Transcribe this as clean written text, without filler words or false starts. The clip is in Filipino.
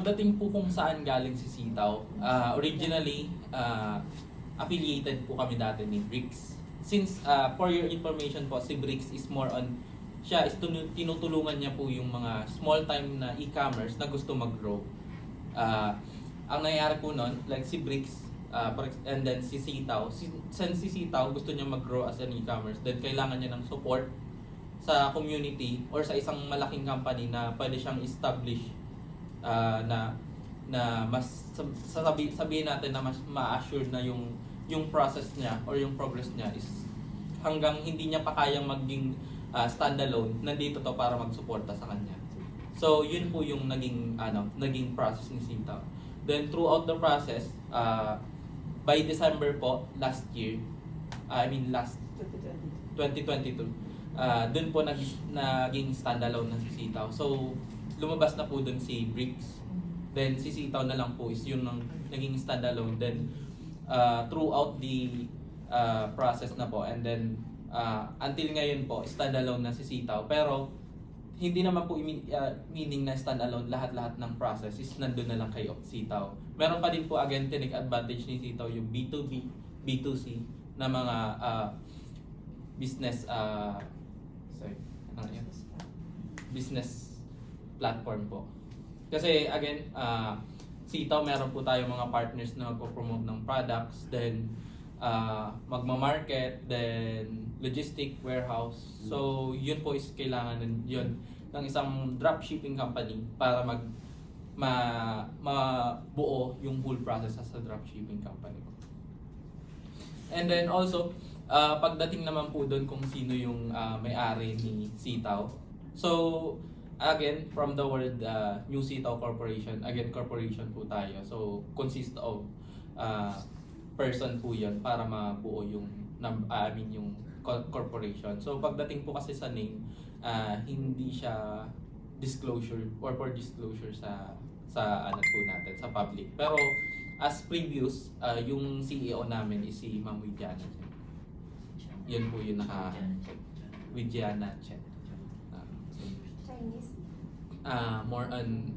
pagdating po kung saan galing si Sitaw, originally, affiliated po kami dati ni Bricks. Since, for your information po, si Bricks is more on, siya is tinutulungan niya po yung mga small time na e-commerce na gusto mag-grow. Ang nangyayari po nun, like si Bricks, and then si Sitaw, since si Sitaw gusto niya mag-grow as an e-commerce, then kailangan niya ng support sa community or sa isang malaking company na pwede siyang establish na mas sabihin natin na mas ma-assure na yung process niya or yung progress niya is hanggang hindi niya pa kayang maging standalone, nandito to para magsuporta sa kanya. So yun po yung naging process ni Sitaw. Then throughout the process, by December po last year, last 2022, dun po naging standalone na si Sitaw. So lumabas na po dun si Bricks. Then si Sitaw na lang po is yung naging standalone. Then throughout the process na po, and then until ngayon po standalone na si Sitaw. Pero hindi naman po meaning na standalone lahat-lahat ng process is nandun na lang kay Sitaw. Meron pa din po again take advantage ni Sitaw yung B2B, B2C na mga business business platform po. Kasi again, Sitaw meron po tayo mga partners na magpo-promote ng products, then magma-market, then logistic warehouse. So yun po is kailangan yun ng isang dropshipping company para mabuo yung whole process as a dropshipping company. And then also, pagdating naman po doon kung sino yung may-ari ni Sitaw. So again, from the word New Sitaw Corporation, again corporation po tayo. So consist of person po yun para mabuo yung yung corporation. So pagdating po kasi sa name, hindi siya disclosure or for disclosure sa po natin sa public. Pero as previous, yung CEO namin is si Ma'am Widiana. Yun po yung Widiana Chen. Chinese? More on